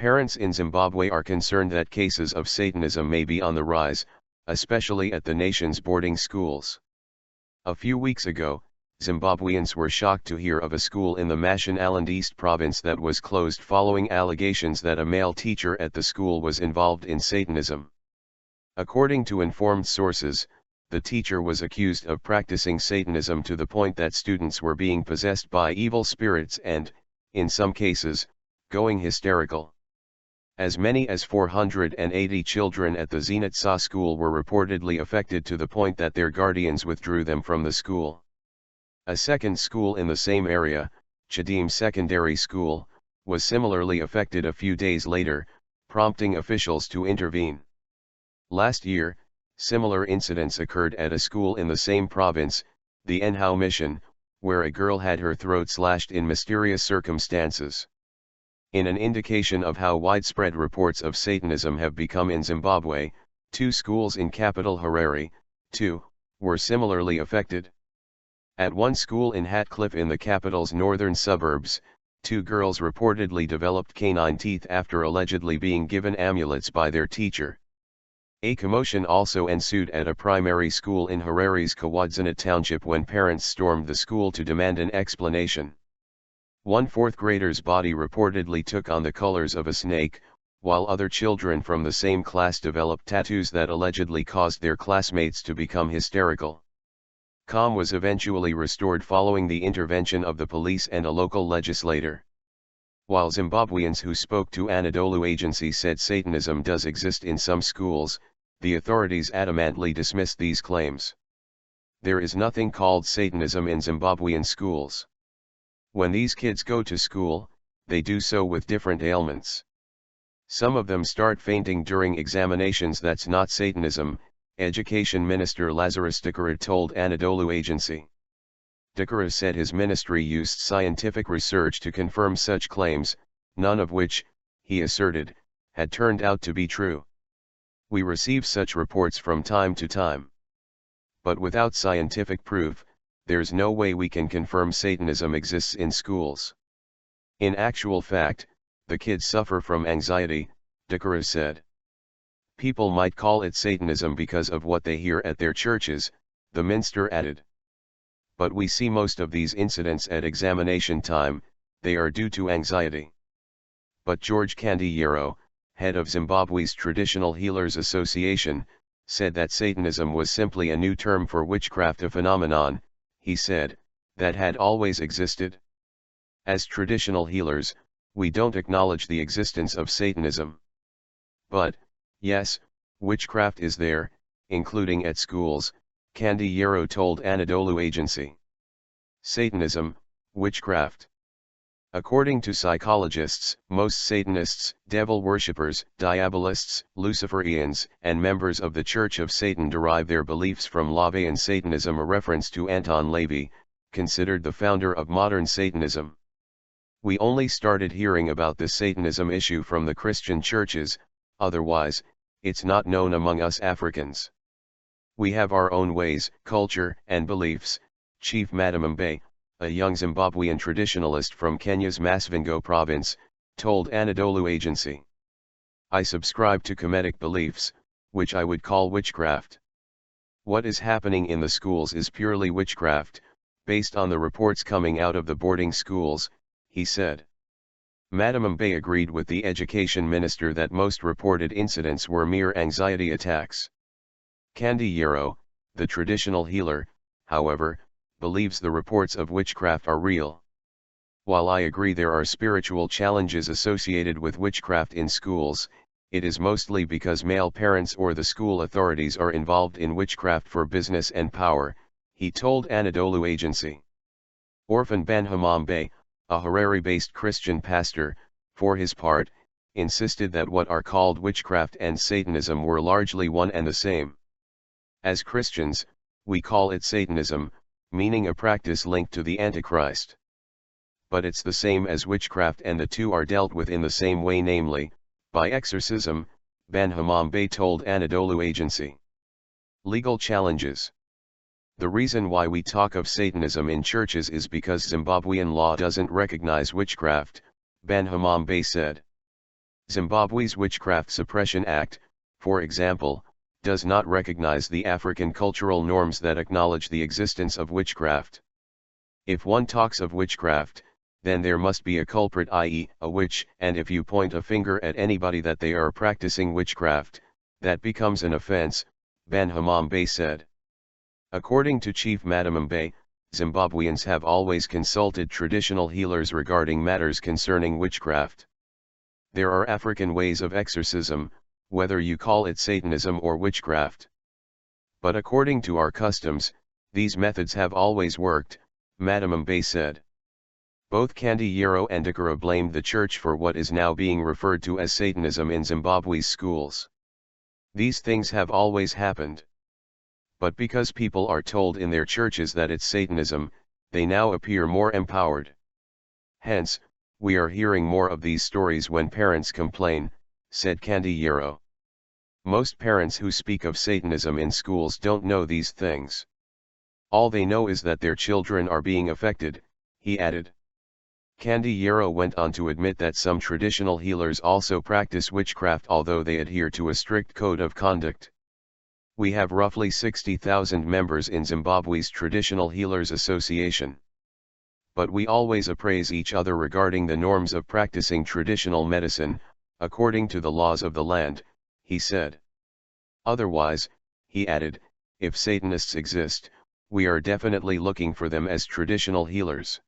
Parents in Zimbabwe are concerned that cases of Satanism may be on the rise, especially at the nation's boarding schools. A few weeks ago, Zimbabweans were shocked to hear of a school in the Mashonaland East Province that was closed following allegations that a male teacher at the school was involved in Satanism. According to informed sources, the teacher was accused of practicing Satanism to the point that students were being possessed by evil spirits and, in some cases, going hysterical. As many as 480 children at the Zinatsa School were reportedly affected to the point that their guardians withdrew them from the school. A second school in the same area, Chideme Secondary School, was similarly affected a few days later, prompting officials to intervene. Last year, similar incidents occurred at a school in the same province, the Nhowe Mission, where a girl had her throat slashed in mysterious circumstances. In an indication of how widespread reports of Satanism have become in Zimbabwe, 2 schools in capital Harare, too, were similarly affected. At one school in Hatcliffe in the capital's northern suburbs, 2 girls reportedly developed canine teeth after allegedly being given amulets by their teacher. A commotion also ensued at a primary school in Harare's Kawadzana township when parents stormed the school to demand an explanation. One 4th grader's body reportedly took on the colors of a snake, while other children from the same class developed tattoos that allegedly caused their classmates to become hysterical. Calm was eventually restored following the intervention of the police and a local legislator. While Zimbabweans who spoke to Anadolu Agency said Satanism does exist in some schools, the authorities adamantly dismissed these claims. There is nothing called Satanism in Zimbabwean schools. When these kids go to school, they do so with different ailments. Some of them start fainting during examinations. That's not Satanism, Education Minister Lazarus Dikara told Anadolu Agency. Dikara said his ministry used scientific research to confirm such claims, none of which, he asserted, had turned out to be true. We receive such reports from time to time. But without scientific proof, there's no way we can confirm Satanism exists in schools. In actual fact, the kids suffer from anxiety, Dikara said. People might call it Satanism because of what they hear at their churches, the minister added. But we see most of these incidents at examination time, they are due to anxiety. But George Kandiyero, head of Zimbabwe's Traditional Healers Association, said that Satanism was simply a new term for witchcraft, a phenomenon, he said, that had always existed. As traditional healers, we don't acknowledge the existence of Satanism. But, yes, witchcraft is there, including at schools, Kandiyero told Anadolu Agency. Satanism, witchcraft. According to psychologists, most Satanists, devil worshippers, diabolists, Luciferians, and members of the Church of Satan derive their beliefs from Laveyan Satanism, a reference to Anton LaVey, considered the founder of modern Satanism. We only started hearing about the Satanism issue from the Christian churches, otherwise, it's not known among us Africans. We have our own ways, culture, and beliefs, Chief Madam Mbe, a young Zimbabwean traditionalist from Kenya's Masvingo province, told Anadolu Agency. I subscribe to Kemetic beliefs, which I would call witchcraft. What is happening in the schools is purely witchcraft, based on the reports coming out of the boarding schools, he said. Madam Mbe agreed with the education minister that most reported incidents were mere anxiety attacks. Kandiyero, the traditional healer, however, believes the reports of witchcraft are real. While I agree there are spiritual challenges associated with witchcraft in schools, it is mostly because male parents or the school authorities are involved in witchcraft for business and power, he told Anadolu Agency. Orphan Banhamambe, a Harare-based Christian pastor, for his part, insisted that what are called witchcraft and Satanism were largely one and the same. As Christians, we call it Satanism, meaning a practice linked to the Antichrist. But it's the same as witchcraft and the two are dealt with in the same way, namely, by exorcism, Banhamambe told Anadolu Agency. Legal challenges. The reason why we talk of Satanism in churches is because Zimbabwean law doesn't recognize witchcraft, Banhamambe said. Zimbabwe's Witchcraft Suppression Act, for example, does not recognize the African cultural norms that acknowledge the existence of witchcraft. If one talks of witchcraft, then there must be a culprit, i.e., a witch, and if you point a finger at anybody that they are practicing witchcraft, that becomes an offense, Ban Hamambe said. According to Chief Madamambe, Zimbabweans have always consulted traditional healers regarding matters concerning witchcraft. There are African ways of exorcism, whether you call it Satanism or witchcraft. But according to our customs, these methods have always worked, Madamambe said. Both Kandiyero and Akara blamed the church for what is now being referred to as Satanism in Zimbabwe's schools. These things have always happened. But because people are told in their churches that it's Satanism, they now appear more empowered. Hence, we are hearing more of these stories when parents complain, said Kandiyero. Most parents who speak of Satanism in schools don't know these things. All they know is that their children are being affected, he added. Kandiyero went on to admit that some traditional healers also practice witchcraft, although they adhere to a strict code of conduct. We have roughly 60,000 members in Zimbabwe's Traditional Healers Association. But we always appraise each other regarding the norms of practicing traditional medicine, according to the laws of the land, he said. Otherwise, he added, if Satanists exist, we are definitely looking for them as traditional healers.